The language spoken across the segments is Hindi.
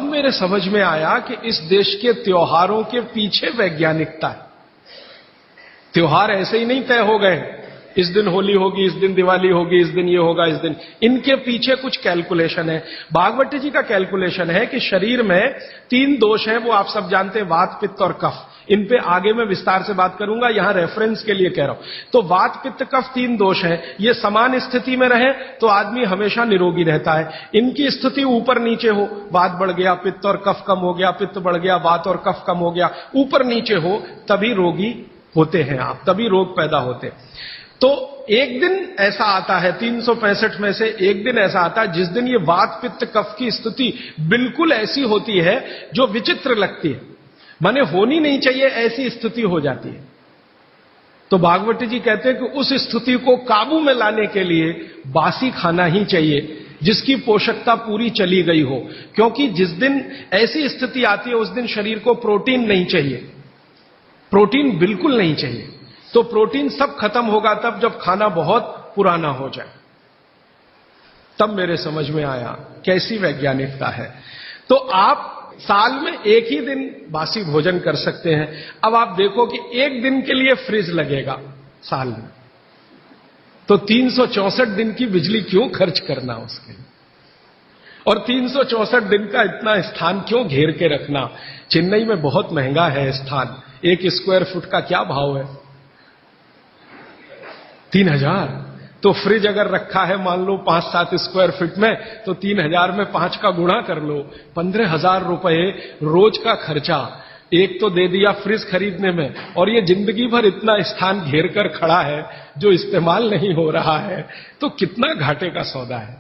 मेरे समझ में आया कि इस देश के त्योहारों के पीछे वैज्ञानिकता है। त्योहार ऐसे ही नहीं तय हो गए, इस दिन होली होगी, इस दिन दिवाली होगी, इस दिन ये होगा, इस दिन, इनके पीछे कुछ कैलकुलेशन है। भागवत जी का कैलकुलेशन है कि शरीर में 3 दोष हैं, वो आप सब जानते हैं, वात, पित्त और कफ। इन पे आगे मैं विस्तार से बात करूंगा, यहां रेफरेंस के लिए कह रहा हूं। तो वात, पित्त, कफ 3 दोष हैं, ये समान स्थिति में रहे तो आदमी हमेशा निरोगी रहता है। इनकी स्थिति ऊपर नीचे हो, वात बढ़ गया, पित्त और कफ कम हो गया, पित्त बढ़ गया, वात और कफ कम हो गया, ऊपर नीचे हो, तभी रोगी होते हैं आप, तभी रोग पैदा होते। तो एक दिन ऐसा आता है, 365 में से एक दिन ऐसा आता है जिस दिन ये वात, पित्त, कफ की स्थिति बिल्कुल ऐसी होती है जो विचित्र लगती है, माने होनी नहीं चाहिए ऐसी स्थिति हो जाती है। तो भागवत जी कहते हैं कि उस स्थिति को काबू में लाने के लिए बासी खाना ही चाहिए, जिसकी पोषकता पूरी चली गई हो। क्योंकि जिस दिन ऐसी स्थिति आती है उस दिन शरीर को प्रोटीन नहीं चाहिए, प्रोटीन बिल्कुल नहीं चाहिए। तो प्रोटीन सब खत्म होगा तब जब खाना बहुत पुराना हो जाए। तब मेरे समझ में आया कैसी वैज्ञानिकता है। तो आप साल में एक ही दिन बासी भोजन कर सकते हैं। अब आप देखो कि एक दिन के लिए फ्रिज लगेगा साल में, तो 364 दिन की बिजली क्यों खर्च करना उसके लिए, और 364 दिन का इतना स्थान क्यों घेर के रखना। चेन्नई में बहुत महंगा है स्थान, 1 स्क्वायर फुट का क्या भाव है, 3000। तो फ्रिज अगर रखा है मान लो 5-7 स्क्वायर फीट में, तो 3000 में 5 का गुणा कर लो, 15,000 रुपए रोज का खर्चा एक तो दे दिया फ्रिज खरीदने में, और ये जिंदगी भर इतना स्थान घेर कर खड़ा है जो इस्तेमाल नहीं हो रहा है, तो कितना घाटे का सौदा है।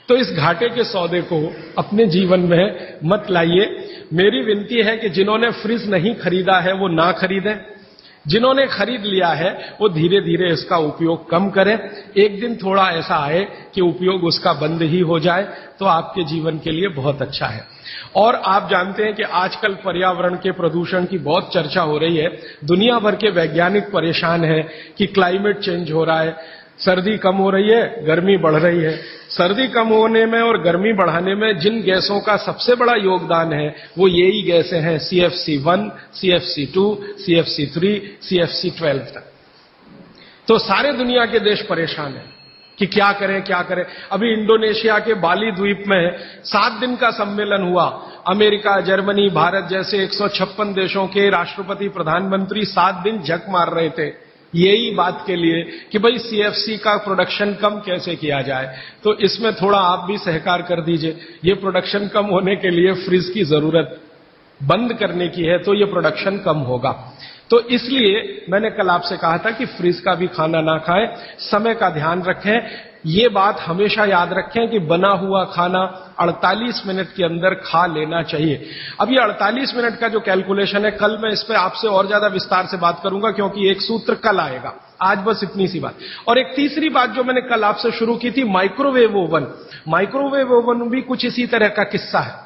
तो इस घाटे के सौदे को अपने जीवन में मत लाइए। मेरी विनती है कि जिन्होंने फ्रिज नहीं खरीदा है वो ना खरीदें, जिन्होंने खरीद लिया है वो धीरे धीरे इसका उपयोग कम करें। एक दिन थोड़ा ऐसा आए कि उपयोग उसका बंद ही हो जाए तो आपके जीवन के लिए बहुत अच्छा है। और आप जानते हैं कि आजकल पर्यावरण के प्रदूषण की बहुत चर्चा हो रही है। दुनिया भर के वैज्ञानिक परेशान हैं कि क्लाइमेट चेंज हो रहा है, सर्दी कम हो रही है, गर्मी बढ़ रही है। सर्दी कम होने में और गर्मी बढ़ाने में जिन गैसों का सबसे बड़ा योगदान है वो यही गैसें हैं, CFC1, CFC2, CFC3, CFC12 तक। तो सारे दुनिया के देश परेशान हैं कि क्या करें क्या करें। अभी इंडोनेशिया के बाली द्वीप में 7 दिन का सम्मेलन हुआ। अमेरिका, जर्मनी, भारत जैसे 156 देशों के राष्ट्रपति, प्रधानमंत्री 7 दिन झक मार रहे थे यही बात के लिए कि भाई CFC का प्रोडक्शन कम कैसे किया जाए। तो इसमें थोड़ा आप भी सहकार कर दीजिए। ये प्रोडक्शन कम होने के लिए फ्रिज की जरूरत बंद करने की है, तो ये प्रोडक्शन कम होगा। तो इसलिए मैंने कल आपसे कहा था कि फ्रिज का भी खाना ना खाएं, समय का ध्यान रखें। ये बात हमेशा याद रखें कि बना हुआ खाना 48 मिनट के अंदर खा लेना चाहिए। अब ये 48 मिनट का जो कैलकुलेशन है, कल मैं इस पे आपसे और ज्यादा विस्तार से बात करूंगा, क्योंकि एक सूत्र कल आएगा। आज बस इतनी सी बात। और एक तीसरी बात जो मैंने कल आपसे शुरू की थी, माइक्रोवेव ओवन। माइक्रोवेव ओवन भी कुछ इसी तरह का किस्सा है।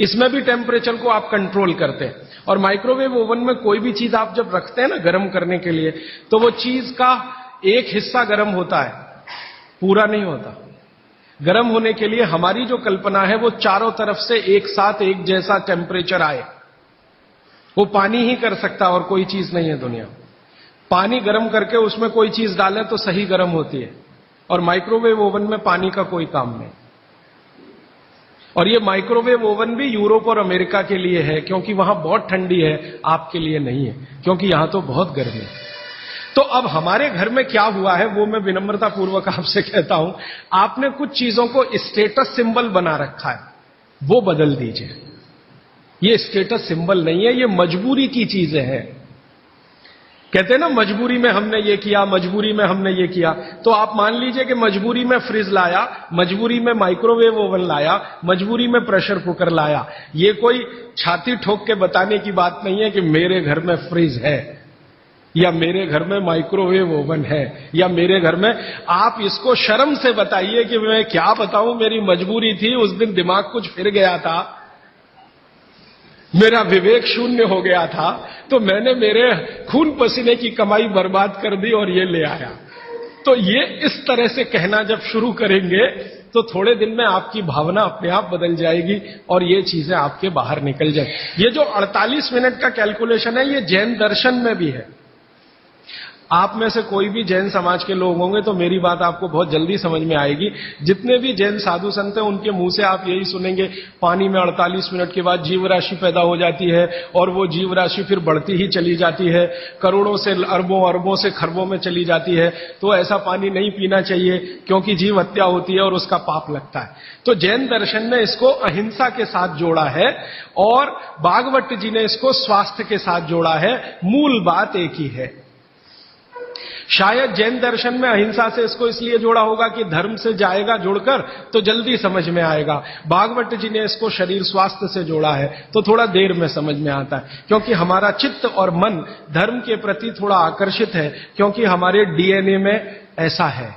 इसमें भी टेम्परेचर को आप कंट्रोल करते हैं, और माइक्रोवेव ओवन में कोई भी चीज आप जब रखते हैं ना गर्म करने के लिए, तो वो चीज का एक हिस्सा गर्म होता है, पूरा नहीं होता। गर्म होने के लिए हमारी जो कल्पना है वो चारों तरफ से एक साथ एक जैसा टेम्परेचर आए। वो पानी ही कर सकता और कोई चीज नहीं है दुनिया। पानी गर्म करके उसमें कोई चीज डालें तो सही गर्म होती है, और माइक्रोवेव ओवन में पानी का कोई काम नहीं। और ये माइक्रोवेव ओवन भी यूरोप और अमेरिका के लिए है, क्योंकि वहां बहुत ठंडी है, आपके लिए नहीं है, क्योंकि यहां तो बहुत गर्मी है। तो अब हमारे घर में क्या हुआ है वो मैं विनम्रता पूर्वक आपसे कहता हूं, आपने कुछ चीजों को स्टेटस सिंबल बना रखा है, वो बदल दीजिए। ये स्टेटस सिंबल नहीं है, ये मजबूरी की चीजें हैं। कहते हैं ना मजबूरी में हमने ये किया, मजबूरी में हमने ये किया। तो आप मान लीजिए कि मजबूरी में फ्रिज लाया, मजबूरी में माइक्रोवेव ओवन लाया, मजबूरी में प्रेशर कुकर लाया। ये कोई छाती ठोक के बताने की बात नहीं है कि मेरे घर में फ्रिज है, या मेरे घर में माइक्रोवेव ओवन है, या मेरे घर में। आप इसको शर्म से बताइए कि मैं क्या बताऊं, मेरी मजबूरी थी, उस दिन दिमाग कुछ फिर गया था, मेरा विवेक शून्य हो गया था, तो मैंने मेरे खून पसीने की कमाई बर्बाद कर दी और ये ले आया। तो ये इस तरह से कहना जब शुरू करेंगे तो थोड़े दिन में आपकी भावना अपने आप बदल जाएगी और ये चीजें आपके बाहर निकल जाए। ये जो 48 मिनट का कैलकुलेशन है, ये जैन दर्शन में भी है। आप में से कोई भी जैन समाज के लोग होंगे तो मेरी बात आपको बहुत जल्दी समझ में आएगी। जितने भी जैन साधु संत हैं उनके मुंह से आप यही सुनेंगे, पानी में 48 मिनट के बाद जीव राशि पैदा हो जाती है और वो जीव राशि फिर बढ़ती ही चली जाती है, करोड़ों से अरबों, अरबों से खरबों में चली जाती है। तो ऐसा पानी नहीं पीना चाहिए क्योंकि जीव हत्या होती है और उसका पाप लगता है। तो जैन दर्शन ने इसको अहिंसा के साथ जोड़ा है और भागवत जी ने इसको स्वास्थ्य के साथ जोड़ा है। मूल बात एक ही है। शायद जैन दर्शन में अहिंसा से इसको इसलिए जोड़ा होगा कि धर्म से जाएगा जुड़कर तो जल्दी समझ में आएगा। भागवत जी ने इसको शरीर स्वास्थ्य से जोड़ा है तो थोड़ा देर में समझ में आता है, क्योंकि हमारा चित्त और मन धर्म के प्रति थोड़ा आकर्षित है, क्योंकि हमारे डीएनए में ऐसा है।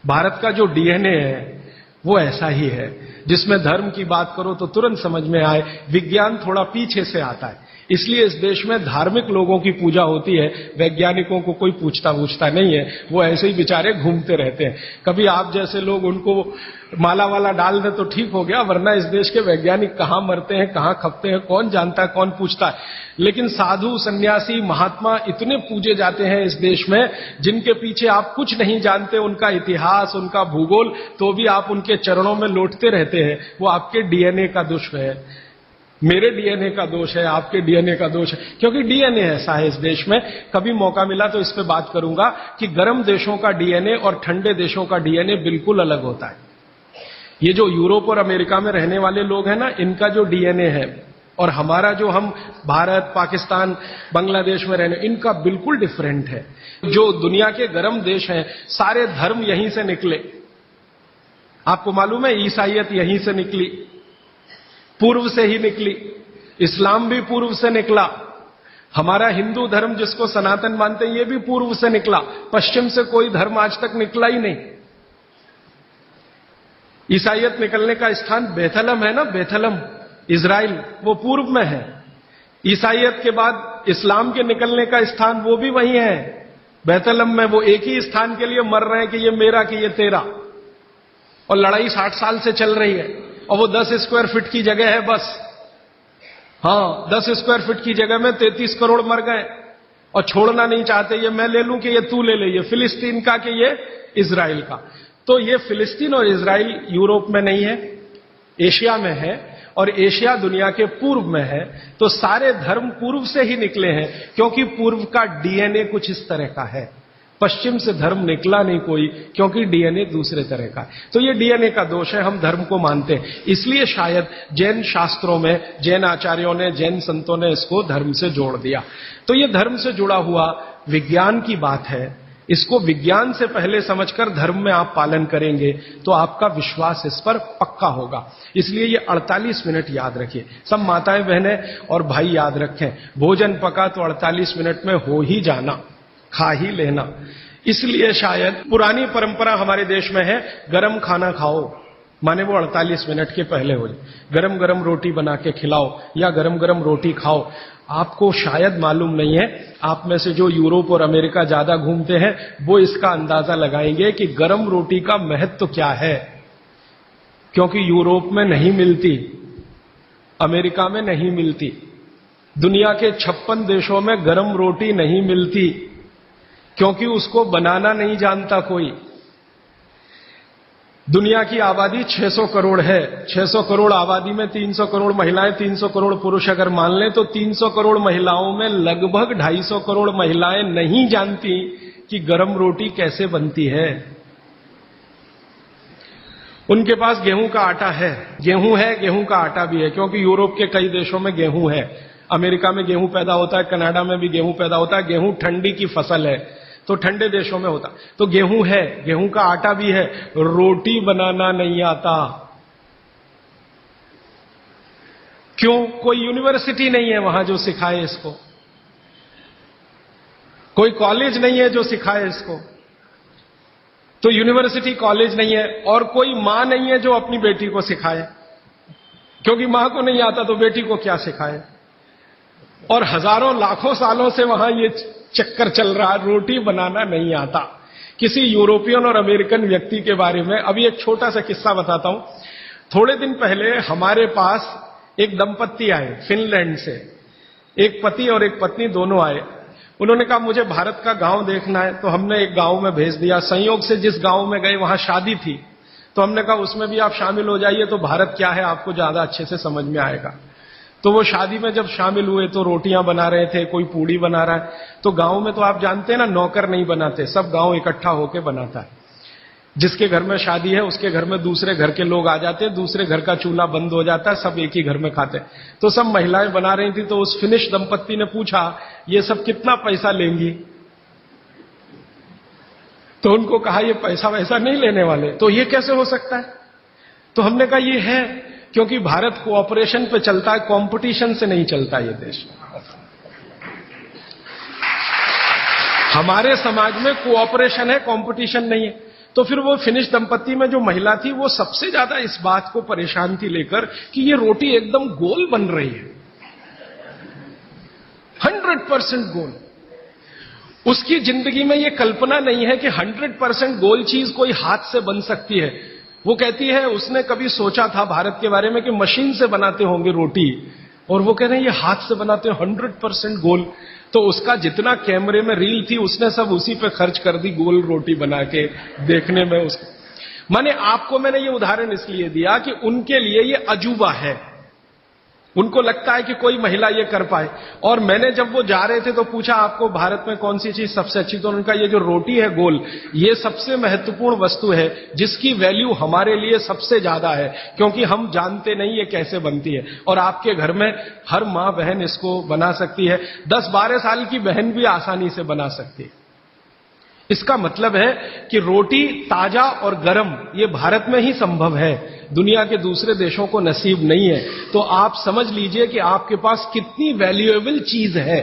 भारत का जो डीएनए है वो ऐसा ही है, जिसमें धर्म की बात करो तो तुरंत समझ में आए। विज्ञान थोड़ा पीछे से आता है, इसलिए इस देश में धार्मिक लोगों की पूजा होती है, वैज्ञानिकों को कोई पूछता नहीं है, वो ऐसे ही बेचारे घूमते रहते हैं। कभी आप जैसे लोग उनको माला वाला डाल दे तो ठीक हो गया, वरना इस देश के वैज्ञानिक कहां मरते हैं, कहां खपते हैं, कौन जानता है, कौन पूछता है। लेकिन साधु, सन्यासी, महात्मा इतने पूजे जाते हैं इस देश में, जिनके पीछे आप कुछ नहीं जानते, उनका इतिहास, उनका भूगोल, तो भी आप उनके चरणों में लौटते रहते हैं। वो आपके डीएनए का दोष है, मेरे डीएनए का दोष है, आपके डीएनए का दोष है, क्योंकि डीएनए ऐसा है इस देश में। कभी मौका मिला तो इस पे बात करूंगा कि गर्म देशों का डीएनए और ठंडे देशों का डीएनए बिल्कुल अलग होता है। ये जो यूरोप और अमेरिका में रहने वाले लोग हैं ना, इनका जो डीएनए है और हमारा जो हम भारत, पाकिस्तान, बांग्लादेश में रहने, इनका बिल्कुल डिफरेंट है। जो दुनिया के गर्म देश हैं, सारे धर्म यहीं से निकले। आपको मालूम है ईसाईयत यहीं से निकली, पूर्व से ही निकली। इस्लाम भी पूर्व से निकला। हमारा हिंदू धर्म जिसको सनातन मानते हैं, ये भी पूर्व से निकला। पश्चिम से कोई धर्म आज तक निकला ही नहीं। ईसाईयत निकलने का स्थान बेथलम है ना, बेथलम इजराइल, वो पूर्व में है। ईसाईयत के बाद इस्लाम के निकलने का स्थान वो भी वही है, बेथलम में। वो एक ही स्थान के लिए मर रहे हैं कि ये मेरा कि ये तेरा, और लड़ाई 60 साल से चल रही है। और वो 10 स्क्वायर फीट की जगह है बस। हाँ, 10 स्क्वायर फीट की जगह में 33 करोड़ मर गए और छोड़ना नहीं चाहते। ये मैं ले लूं कि ये तू ले ले, ये फिलिस्तीन का कि ये इजराइल का। तो ये फिलिस्तीन और इजराइल यूरोप में नहीं है, एशिया में है, और एशिया दुनिया के पूर्व में है। तो सारे धर्म पूर्व से ही निकले हैं, क्योंकि पूर्व का डीएनए कुछ इस तरह का है। पश्चिम से धर्म निकला नहीं कोई, क्योंकि डीएनए दूसरे तरह का है। तो ये डीएनए का दोष है, हम धर्म को मानते हैं। इसलिए शायद जैन शास्त्रों में, जैन आचार्यों ने, जैन संतों ने इसको धर्म से जोड़ दिया। तो ये धर्म से जुड़ा हुआ विज्ञान की बात है। इसको विज्ञान से पहले समझकर धर्म में आप पालन करेंगे तो आपका विश्वास इस पर पक्का होगा। इसलिए ये 48 मिनट याद रखिए। सब माताएं, बहनें और भाई याद रखें, भोजन पका तो 48 मिनट में हो ही जाना, खा ही लेना। इसलिए शायद पुरानी परंपरा हमारे देश में है, गरम खाना खाओ, माने वो 48 मिनट के पहले हो जाए। गरम गरम रोटी बना के खिलाओ या गरम गरम रोटी खाओ। आपको शायद मालूम नहीं है, आप में से जो यूरोप और अमेरिका ज्यादा घूमते हैं वो इसका अंदाजा लगाएंगे कि गरम रोटी का महत्व क्या है। क्योंकि यूरोप में नहीं मिलती, अमेरिका में नहीं मिलती, दुनिया के 56 देशों में गरम रोटी नहीं मिलती, क्योंकि उसको बनाना नहीं जानता कोई। दुनिया की आबादी 600 करोड़ है। 600 करोड़ आबादी में 300 करोड़ महिलाएं, 300 करोड़ पुरुष अगर मान लें तो 300 करोड़ महिलाओं में लगभग 250 करोड़ महिलाएं नहीं जानती कि गरम रोटी कैसे बनती है। उनके पास गेहूं का आटा है, गेहूं का आटा भी है, क्योंकि यूरोप के कई देशों में गेहूं है। अमेरिका में गेहूं पैदा होता है, कनाडा में भी गेहूं पैदा होता है। गेहूं ठंडी की फसल है तो ठंडे देशों में होता। तो गेहूं है, गेहूं का आटा भी है, रोटी बनाना नहीं आता। क्यों? कोई यूनिवर्सिटी नहीं है वहां जो सिखाए इसको, कोई कॉलेज नहीं है जो सिखाए इसको। तो यूनिवर्सिटी, कॉलेज नहीं है, और कोई मां नहीं है जो अपनी बेटी को सिखाए, क्योंकि मां को नहीं आता तो बेटी को क्या सिखाए। और हजारों लाखों सालों से वहां ये चक्कर चल रहा है, रोटी बनाना नहीं आता। किसी यूरोपियन और अमेरिकन व्यक्ति के बारे में। अभी एक छोटा सा किस्सा बताता हूं। थोड़े दिन पहले हमारे पास एक दंपत्ति आए फिनलैंड से, एक पति और एक पत्नी दोनों आए। उन्होंने कहा मुझे भारत का गांव देखना है, तो हमने एक गांव में भेज दिया। संयोग से जिस गांव में गए वहां शादी थी, तो हमने कहा उसमें भी आप शामिल हो जाइए, तो भारत क्या है आपको ज्यादा अच्छे से समझ में आएगा। तो वो शादी में जब शामिल हुए तो रोटियां बना रहे थे, कोई पूड़ी बना रहा है। तो गांव में तो आप जानते हैं ना, नौकर नहीं बनाते, सब गांव इकट्ठा होकर बनाता है। जिसके घर में शादी है उसके घर में दूसरे घर के लोग आ जाते हैं, दूसरे घर का चूल्हा बंद हो जाता है, सब एक ही घर में खाते हैं। तो सब महिलाएं बना रही थी। तो उस फिनिश दंपत्ति ने पूछा ये सब कितना पैसा लेंगी? तो उनको कहा ये पैसा वैसा नहीं लेने वाले। तो ये कैसे हो सकता है? तो हमने कहा ये है क्योंकि भारत कोऑपरेशन पे चलता है, कंपटीशन से नहीं चलता ये देश। हमारे समाज में कोऑपरेशन है, कंपटीशन नहीं है। तो फिर वो फिनिश दंपत्ति में जो महिला थी वो सबसे ज्यादा इस बात को परेशान थी लेकर कि ये रोटी एकदम गोल बन रही है, 100% गोल। उसकी जिंदगी में ये कल्पना नहीं है कि 100% गोल चीज कोई हाथ से बन सकती है। वो कहती है उसने कभी सोचा था भारत के बारे में कि मशीन से बनाते होंगे रोटी, और वो कह रहे हैं ये हाथ से बनाते हैं 100% गोल। तो उसका जितना कैमरे में रील थी उसने सब उसी पे खर्च कर दी, गोल रोटी बना के देखने में उसको। माने आपको मैंने ये उदाहरण इसलिए दिया कि उनके लिए ये अजूबा है, उनको लगता है कि कोई महिला ये कर पाए। और मैंने जब वो जा रहे थे तो पूछा आपको भारत में कौन सी चीज सबसे अच्छी? तो उनका ये जो रोटी है गोल, ये सबसे महत्वपूर्ण वस्तु है जिसकी वैल्यू हमारे लिए सबसे ज्यादा है, क्योंकि हम जानते नहीं ये कैसे बनती है। और आपके घर में हर मां बहन इसको बना सकती है, 10-12 साल की बहन भी आसानी से बना सकती है। इसका मतलब है कि रोटी ताजा और गर्म ये भारत में ही संभव है, दुनिया के दूसरे देशों को नसीब नहीं है। तो आप समझ लीजिए कि आपके पास कितनी वैल्यूएबल चीज है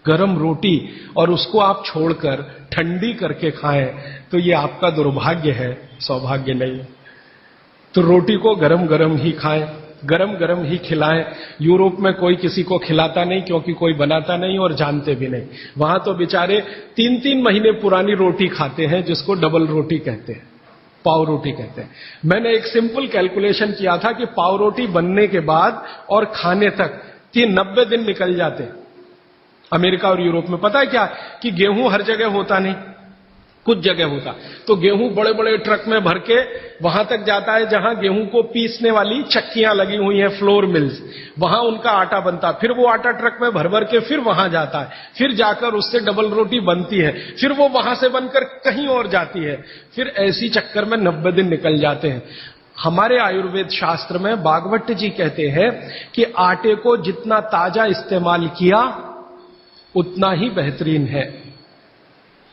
गरम रोटी, और उसको आप छोड़कर ठंडी करके खाएं तो ये आपका दुर्भाग्य है, सौभाग्य नहीं। तो रोटी को गरम गरम ही खाएं, गरम गरम ही खिलाएं। यूरोप में कोई किसी को खिलाता नहीं क्योंकि कोई बनाता नहीं और जानते भी नहीं। वहां तो बेचारे 3-3 महीने पुरानी रोटी खाते हैं, जिसको डबल रोटी कहते हैं, पाव रोटी कहते हैं। मैंने एक सिंपल कैलकुलेशन किया था कि पाव रोटी बनने के बाद और खाने तक 90 दिन निकल जाते हैं। अमेरिका और यूरोप में पता है क्या कि गेहूं हर जगह होता नहीं, कुछ जगह होता। तो गेहूं बड़े बड़े ट्रक में भर के वहां तक जाता है जहां गेहूं को पीसने वाली चक्कियां लगी हुई हैं, फ्लोर मिल्स, वहां उनका आटा बनता। फिर वो आटा ट्रक में भर भर के फिर वहां जाता है, फिर जाकर उससे डबल रोटी बनती है, फिर वो वहां से बनकर कहीं और जाती है। फिर ऐसी चक्कर में 90 दिन निकल जाते हैं। हमारे आयुर्वेद शास्त्र में भागवत जी कहते हैं कि आटे को जितना ताजा इस्तेमाल किया उतना ही बेहतरीन है।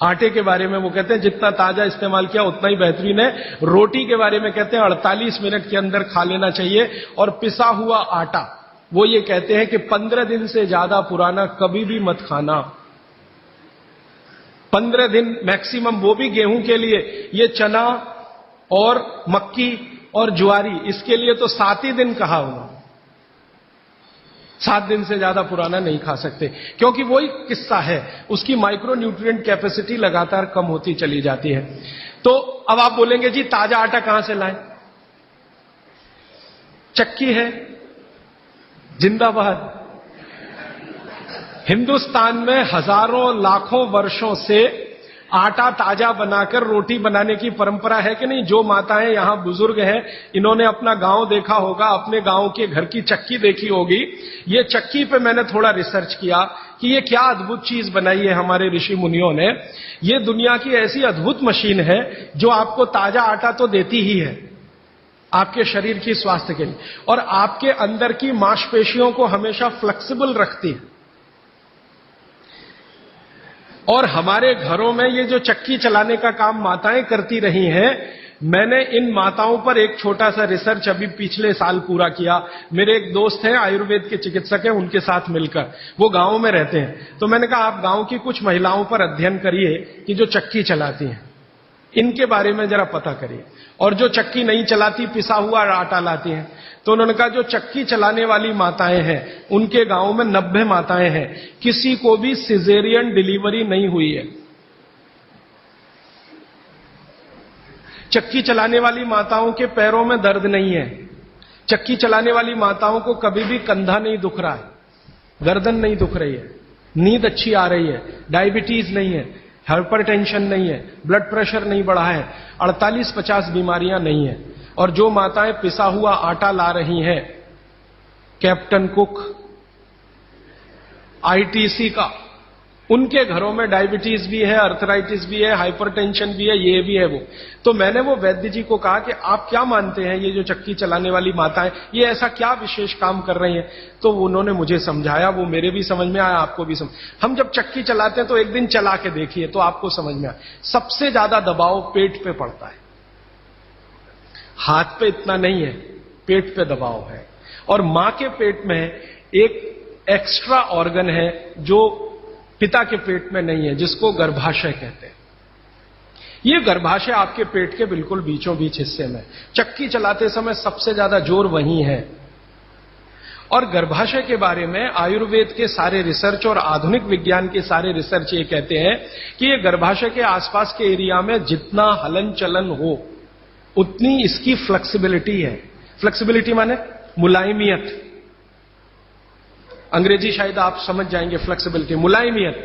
आटे के बारे में वो कहते हैं जितना ताजा इस्तेमाल किया उतना ही बेहतरीन है। रोटी के बारे में कहते हैं 48 मिनट के अंदर खा लेना चाहिए। और पिसा हुआ आटा वो ये कहते हैं कि 15 दिन से ज्यादा पुराना कभी भी मत खाना। 15 दिन मैक्सिमम, वो भी गेहूं के लिए। ये चना और मक्की और ज्वारी, इसके लिए तो 7 ही दिन कहा हुआ, 7 दिन से ज्यादा पुराना नहीं खा सकते, क्योंकि वही किस्सा है, उसकी माइक्रो न्यूट्रिएंट कैपेसिटी लगातार कम होती चली जाती है। तो अब आप बोलेंगे जी ताजा आटा कहां से लाएं? चक्की है, जिंदाबाद। हिंदुस्तान में हजारों लाखों वर्षों से आटा ताजा बनाकर रोटी बनाने की परंपरा है कि नहीं? जो माताएं यहां बुजुर्ग हैं, इन्होंने अपना गांव देखा होगा, अपने गांव के घर की चक्की देखी होगी। ये चक्की पे मैंने थोड़ा रिसर्च किया कि ये क्या अद्भुत चीज बनाई है हमारे ऋषि मुनियों ने। ये दुनिया की ऐसी अद्भुत मशीन है जो आपको ताजा आटा तो देती ही है आपके शरीर की स्वास्थ्य के लिए, और आपके अंदर की मांसपेशियों को हमेशा फ्लेक्सिबल रखती है। और हमारे घरों में ये जो चक्की चलाने का काम माताएं करती रही हैं, मैंने इन माताओं पर एक छोटा सा रिसर्च अभी पिछले साल पूरा किया। मेरे एक दोस्त हैं, आयुर्वेद के चिकित्सक हैं, उनके साथ मिलकर, वो गांव में रहते हैं। तो मैंने कहा आप गांव की कुछ महिलाओं पर अध्ययन करिए कि जो चक्की चलाती हैं, इनके बारे में जरा पता करिए। और जो चक्की नहीं चलाती, पिसा हुआ आटा लाती हैं। तो उन्होंने कहा जो चक्की चलाने वाली माताएं हैं, उनके गांव में 90 माताएं हैं, किसी को भी सिजेरियन डिलीवरी नहीं हुई है। चक्की चलाने वाली माताओं के पैरों में दर्द नहीं है, चक्की चलाने वाली माताओं को कभी भी कंधा नहीं दुख रहा है, गर्दन नहीं दुख रही है, नींद अच्छी आ रही है, डायबिटीज नहीं है, हाइपरटेंशन नहीं है, ब्लड प्रेशर नहीं बढ़ा है, 48-50 बीमारियां नहीं है। और जो माताएं पिसा हुआ आटा ला रही हैं, कैप्टन कुक, आईटीसी का, उनके घरों में डायबिटीज भी है, अर्थराइटिस भी है, हाइपरटेंशन भी है, ये भी है वो। तो मैंने वो वैद्य जी को कहा कि आप क्या मानते हैं ये जो चक्की चलाने वाली माताएं ये ऐसा क्या विशेष काम कर रही हैं? तो उन्होंने मुझे समझाया, वो मेरे भी समझ में आया, आपको भी समझ। हम जब चक्की चलाते हैं तो एक दिन चला के देखिए तो आपको समझ में आए। सबसे ज्यादा दबाव पेट पे पड़ता है, हाथ पे इतना नहीं है, पेट पे दबाव है। और मां के पेट में एक एक्स्ट्रा ऑर्गन है जो पिता के पेट में नहीं है, जिसको गर्भाशय कहते हैं। ये गर्भाशय आपके पेट के बिल्कुल बीचों बीच हिस्से में, चक्की चलाते समय सबसे ज्यादा जोर वहीं है। और गर्भाशय के बारे में आयुर्वेद के सारे रिसर्च और आधुनिक विज्ञान के सारे रिसर्च ये कहते हैं कि ये गर्भाशय के आसपास के एरिया में जितना हलन चलन हो उतनी इसकी फ्लेक्सिबिलिटी है। फ्लेक्सिबिलिटी माने मुलायमियत, अंग्रेजी शायद आप समझ जाएंगे। फ्लेक्सिबिलिटी, मुलायमियत,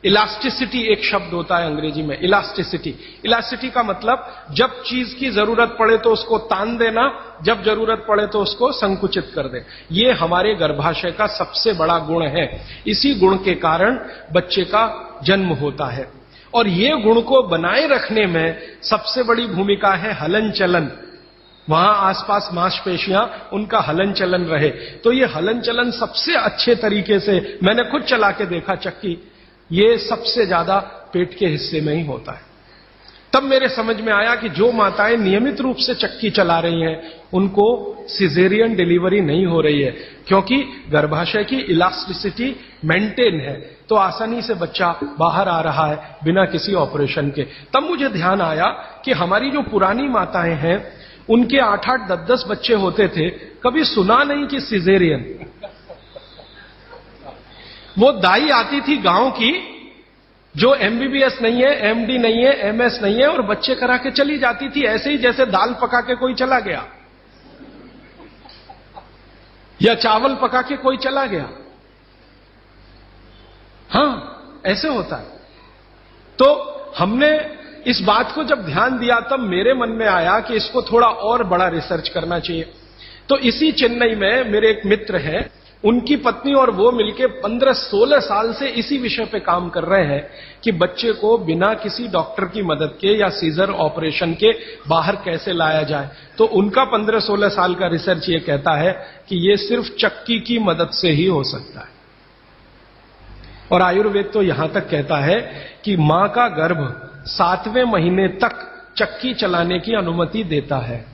इलास्टिसिटी एक शब्द होता है अंग्रेजी में, इलास्टिसिटी। इलास्टिसिटी का मतलब जब चीज की जरूरत पड़े तो उसको तान देना, जब जरूरत पड़े तो उसको संकुचित कर दे। ये हमारे गर्भाशय का सबसे बड़ा गुण है। इसी गुण के कारण बच्चे का जन्म होता है। और ये गुण को बनाए रखने में सबसे बड़ी भूमिका है हलन चलन। वहां आसपास मांसपेशियां, उनका हलन चलन रहे। तो ये हलन चलन सबसे अच्छे तरीके से, मैंने खुद चला के देखा चक्की, ये सबसे ज्यादा पेट के हिस्से में ही होता है। तब मेरे समझ में आया कि जो माताएं नियमित रूप से चक्की चला रही हैं उनको सिजेरियन डिलीवरी नहीं हो रही है, क्योंकि गर्भाशय की इलास्टिसिटी मेंटेन है, तो आसानी से बच्चा बाहर आ रहा है बिना किसी ऑपरेशन के। तब मुझे ध्यान आया कि हमारी जो पुरानी माताएं हैं उनके 8-8, 10-10 बच्चे होते थे, कभी सुना नहीं कि सिजेरियन। वो दाई आती थी गांव की, जो एमबीबीएस नहीं है, एमडी नहीं है, एमएस नहीं है, और बच्चे करा के चली जाती थी, ऐसे ही जैसे दाल पका के कोई चला गया या चावल पका के कोई चला गया। हां, ऐसे होता है। तो हमने इस बात को जब ध्यान दिया तब मेरे मन में आया कि इसको थोड़ा और बड़ा रिसर्च करना चाहिए। तो इसी चेन्नई में मेरे एक मित्र हैं, उनकी पत्नी और वो मिलके 15-16 साल से इसी विषय पे काम कर रहे हैं कि बच्चे को बिना किसी डॉक्टर की मदद के या सीजर ऑपरेशन के बाहर कैसे लाया जाए। तो उनका 15-16 साल का रिसर्च ये कहता है कि ये सिर्फ चक्की की मदद से ही हो सकता है। और आयुर्वेद तो यहां तक कहता है कि मां का गर्भ 7वें महीने तक चक्की चलाने की अनुमति देता है।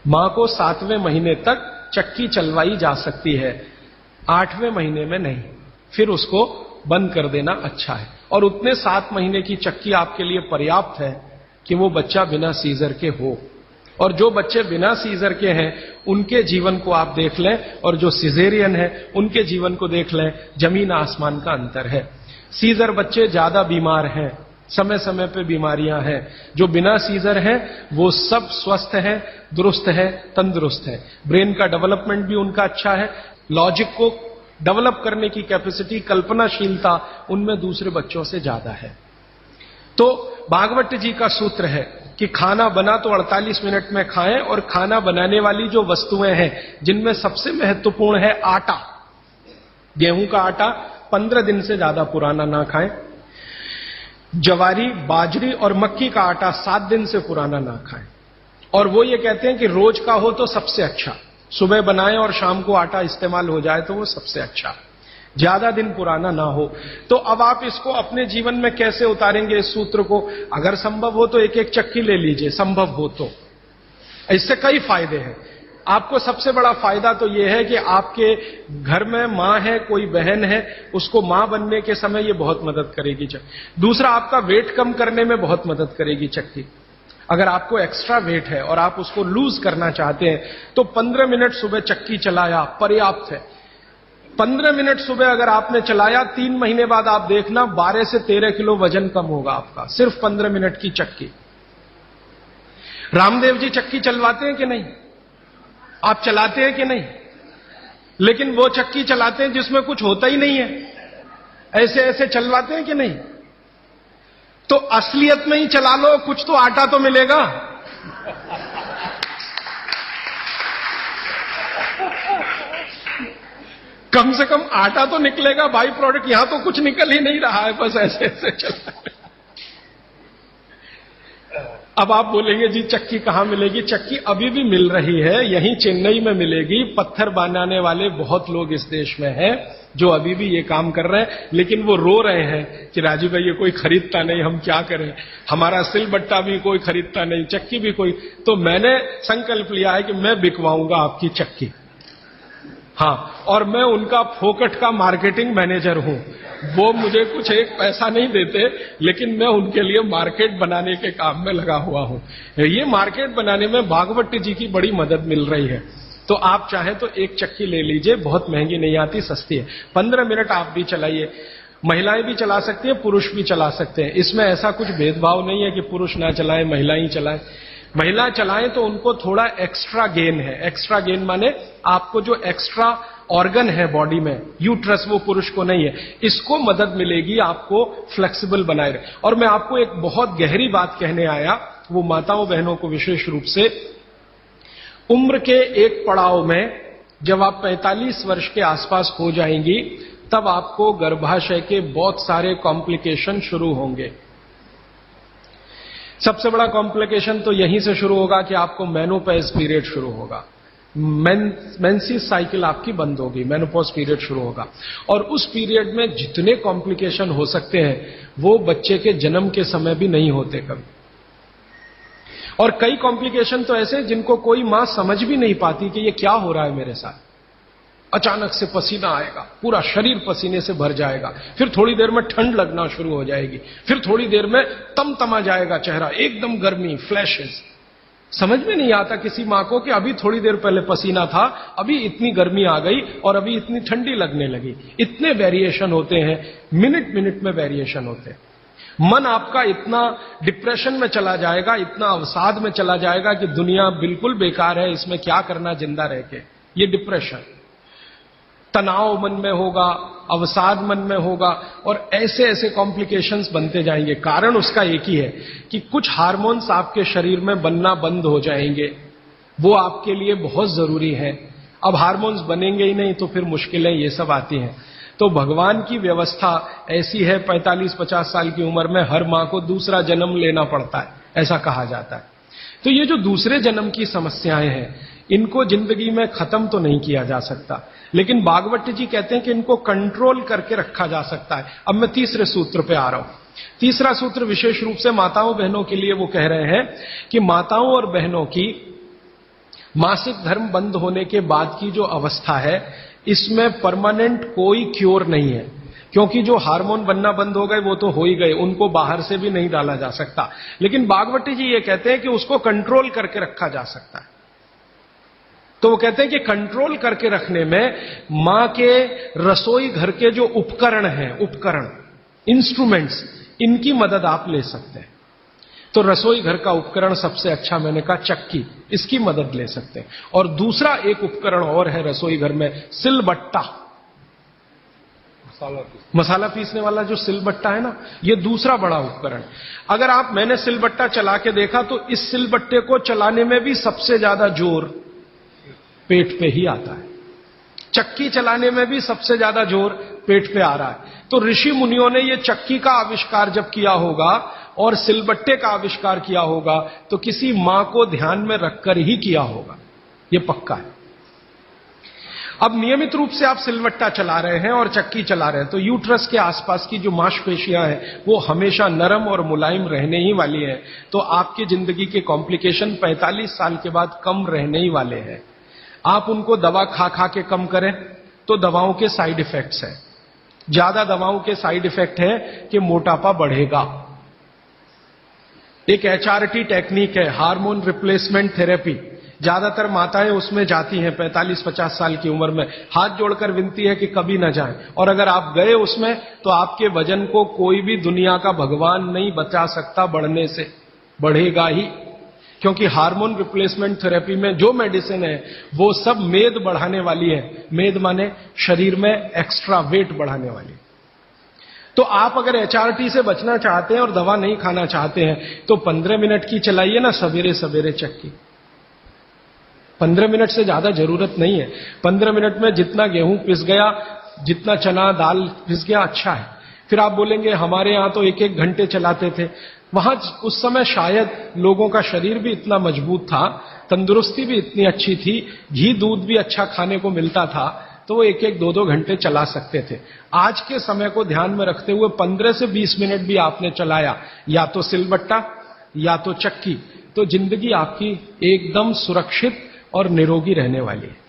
मां को 7वें महीने तक चक्की चलवाई जा सकती है, 8वें महीने में नहीं, फिर उसको बंद कर देना अच्छा है। और उतने 7 महीने की चक्की आपके लिए पर्याप्त है कि वो बच्चा बिना सीजर के हो। और जो बच्चे बिना सीजर के हैं उनके जीवन को आप देख लें, और जो सिजेरियन है उनके जीवन को देख लें, जमीन आसमान का अंतर है। सीजर बच्चे ज्यादा बीमार हैं, समय समय पे बीमारियां हैं। जो बिना सीजर हैं वो सब स्वस्थ हैं, दुरुस्त हैं, तंदुरुस्त हैं। ब्रेन का डेवलपमेंट भी उनका अच्छा है, लॉजिक को डेवलप करने की कैपेसिटी, कल्पनाशीलता उनमें दूसरे बच्चों से ज्यादा है। तो भागवत जी का सूत्र है कि खाना बना तो 48 मिनट में खाएं, और खाना बनाने वाली जो वस्तुएं हैं जिनमें सबसे महत्वपूर्ण है आटा, गेहूं का आटा 15 दिन से ज्यादा पुराना ना खाएं, जवारी, बाजरी और मक्की का आटा 7 दिन से पुराना ना खाएं। और वो ये कहते हैं कि रोज का हो तो सबसे अच्छा, सुबह बनाएं और शाम को आटा इस्तेमाल हो जाए तो वो सबसे अच्छा, ज्यादा दिन पुराना ना हो। तो अब आप इसको अपने जीवन में कैसे उतारेंगे इस सूत्र को? अगर संभव हो तो एक एक चक्की ले लीजिए, संभव हो तो। इससे कई फायदे हैं। आपको सबसे बड़ा फायदा तो यह है कि आपके घर में मां है, कोई बहन है, उसको मां बनने के समय ये बहुत मदद करेगी चक्की। दूसरा, आपका वेट कम करने में बहुत मदद करेगी चक्की। अगर आपको एक्स्ट्रा वेट है और आप उसको लूज करना चाहते हैं तो 15 मिनट सुबह चक्की चलाया पर्याप्त है। 15 मिनट सुबह अगर आपने चलाया, 3 महीने बाद आप देखना 12 से 13 किलो वजन कम होगा आपका, सिर्फ 15 मिनट की चक्की। रामदेव जी चक्की चलवाते हैं कि नहीं? आप चलाते हैं कि नहीं? लेकिन वो चक्की चलाते हैं जिसमें कुछ होता ही नहीं है, ऐसे ऐसे चलवाते हैं कि नहीं? तो असलियत में ही चला लो, कुछ तो आटा तो मिलेगा। कम से कम आटा तो निकलेगा, बाई प्रोडक्ट। यहां तो कुछ निकल ही नहीं रहा है, बस ऐसे ऐसे चल रहा है। अब आप बोलेंगे जी चक्की कहां मिलेगी? चक्की अभी भी मिल रही है, यहीं चेन्नई में मिलेगी। पत्थर बनाने वाले बहुत लोग इस देश में हैं जो अभी भी ये काम कर रहे हैं, लेकिन वो रो रहे हैं कि राजीव भाई ये कोई खरीदता नहीं, हम क्या करें, हमारा सिलबट्टा भी कोई खरीदता नहीं, चक्की भी कोई। तो मैंने संकल्प लिया है कि मैं बिकवाऊंगा आपकी चक्की। हां, और मैं उनका फोकट का मार्केटिंग मैनेजर हूं। वो मुझे कुछ एक पैसा नहीं देते, लेकिन मैं उनके लिए मार्केट बनाने के काम में लगा हुआ हूं। ये मार्केट बनाने में भागवत जी की बड़ी मदद मिल रही है। तो आप चाहें तो एक चक्की ले लीजिए, बहुत महंगी नहीं आती, सस्ती है। 15 मिनट आप भी चलाइए। महिलाएं भी चला सकती हैं, पुरुष भी चला सकते हैं। इसमें ऐसा कुछ भेदभाव नहीं है कि पुरुष ना चलाएं, महिला ही चलाएं। महिला चलाएं तो उनको थोड़ा एक्स्ट्रा गेन है। एक्स्ट्रा गेन माने आपको जो एक्स्ट्रा ऑर्गन है बॉडी में, यूट्रस, वो पुरुष को नहीं है, इसको मदद मिलेगी आपको फ्लेक्सिबल बनाए रहे। और मैं आपको एक बहुत गहरी बात कहने आया, वो माताओं बहनों को विशेष रूप से, उम्र के एक पड़ाव में जब आप 45 वर्ष के आसपास हो जाएंगी, तब आपको गर्भाशय के बहुत सारे कॉम्प्लिकेशन शुरू होंगे। सबसे बड़ा कॉम्प्लिकेशन तो यहीं से शुरू होगा कि आपको मेनोपॉज पीरियड शुरू होगा। मेंसिस साइकिल आपकी बंद होगी, मेनोपॉज पीरियड शुरू होगा। और उस पीरियड में जितने कॉम्प्लिकेशन हो सकते हैं वो बच्चे के जन्म के समय भी नहीं होते कभी। और कई कॉम्प्लिकेशन तो ऐसे जिनको कोई मां समझ भी नहीं पाती कि ये क्या हो रहा है मेरे साथ। अचानक से पसीना आएगा, पूरा शरीर पसीने से भर जाएगा, फिर थोड़ी देर में ठंड लगना शुरू हो जाएगी, फिर थोड़ी देर में तमतमा जाएगा चेहरा, एकदम गर्मी, फ्लैशेस। समझ में नहीं आता किसी मां को कि अभी थोड़ी देर पहले पसीना था, अभी इतनी गर्मी आ गई और अभी इतनी ठंडी लगने लगी। इतने वेरिएशन होते हैं, मिनट मिनट में वेरिएशन होते हैं। मन आपका इतना डिप्रेशन में चला जाएगा, इतना अवसाद में चला जाएगा कि दुनिया बिल्कुल बेकार है, इसमें क्या करना जिंदा रह के। ये डिप्रेशन, तनाव मन में होगा, अवसाद मन में होगा, और ऐसे ऐसे कॉम्प्लिकेशंस बनते जाएंगे। कारण उसका एक ही है कि कुछ हार्मोन्स आपके शरीर में बनना बंद हो जाएंगे, वो आपके लिए बहुत जरूरी है। अब हार्मोन्स बनेंगे ही नहीं तो फिर मुश्किलें ये सब आती हैं। तो भगवान की व्यवस्था ऐसी है, 45-50 साल की उम्र में हर मां को दूसरा जन्म लेना पड़ता है, ऐसा कहा जाता है। तो ये जो दूसरे जन्म की समस्याएं हैं, इनको जिंदगी में खत्म तो नहीं किया जा सकता, लेकिन भागवत जी कहते हैं कि इनको कंट्रोल करके रखा जा सकता है। अब मैं तीसरे सूत्र पे आ रहा हूं। तीसरा सूत्र विशेष रूप से माताओं बहनों के लिए वो कह रहे हैं कि माताओं और बहनों की मासिक धर्म बंद होने के बाद की जो अवस्था है, इसमें परमानेंट कोई क्योर नहीं है, क्योंकि जो हार्मोन बनना बंद हो गए वो तो हो ही गए, उनको बाहर से भी नहीं डाला जा सकता। लेकिन भागवत जी ये कहते हैं कि उसको कंट्रोल करके रखा जा सकता है। तो वो कहते हैं कि कंट्रोल करके रखने में मां के रसोई घर के जो उपकरण हैं, उपकरण, इंस्ट्रूमेंट्स, इनकी मदद आप ले सकते हैं। तो रसोई घर का उपकरण सबसे अच्छा मैंने कहा चक्की, इसकी मदद ले सकते हैं। और दूसरा एक उपकरण और है रसोई घर में, सिलबट्टा, मसाला पीसने वाला जो सिलबट्टा है ना, ये दूसरा बड़ा उपकरण। अगर मैंने सिलबट्टा चला के देखा तो इस सिलबट्टे को चलाने में भी सबसे ज्यादा जोर पेट पे ही आता है। चक्की चलाने में भी सबसे ज्यादा जोर पेट पे आ रहा है। तो ऋषि मुनियों ने ये चक्की का आविष्कार जब किया होगा और सिलबट्टे का आविष्कार किया होगा तो किसी मां को ध्यान में रखकर ही किया होगा, ये पक्का है। अब नियमित रूप से आप सिलबट्टा चला रहे हैं और चक्की चला रहे हैं तो यूट्रस के आसपास की जो मांसपेशियां हैं वो हमेशा नरम और मुलायम रहने ही वाली हैं। तो आपकी जिंदगी के कॉम्प्लिकेशन 45 साल के बाद कम रहने ही वाले हैं। आप उनको दवा खा खा के कम करें तो दवाओं के साइड इफेक्ट्स हैं। ज्यादा दवाओं के साइड इफेक्ट है कि मोटापा बढ़ेगा। एक HRT टेक्निक है, हार्मोन रिप्लेसमेंट थेरेपी, ज्यादातर माताएं उसमें जाती हैं 45-50 साल की उम्र में। हाथ जोड़कर विनती है कि कभी ना जाएं, और अगर आप गए उसमें तो आपके वजन को कोई भी दुनिया का भगवान नहीं बचा सकता बढ़ने से, बढ़ेगा ही, क्योंकि हार्मोन रिप्लेसमेंट थेरेपी में जो मेडिसिन है वो सब मेद बढ़ाने वाली है। मेद माने शरीर में एक्स्ट्रा वेट बढ़ाने वाली। तो आप अगर एचआरटी से बचना चाहते हैं और दवा नहीं खाना चाहते हैं तो 15 मिनट की चलाइए ना सवेरे सवेरे चक्की। 15 मिनट से ज्यादा जरूरत नहीं है। 15 मिनट में जितना गेहूं पिस गया, जितना चना दाल पिस गया, अच्छा है। फिर आप बोलेंगे हमारे यहां तो 1-1 घंटे चलाते थे। वहां उस समय शायद लोगों का शरीर भी इतना मजबूत था, तंदुरुस्ती भी इतनी अच्छी थी, घी दूध भी अच्छा खाने को मिलता था, तो वो 1-1, 2-2 घंटे चला सकते थे। आज के समय को ध्यान में रखते हुए 15 से 20 मिनट भी आपने चलाया, या तो सिलबट्टा या तो चक्की, तो जिंदगी आपकी एकदम सुरक्षित और निरोगी रहने वाली है।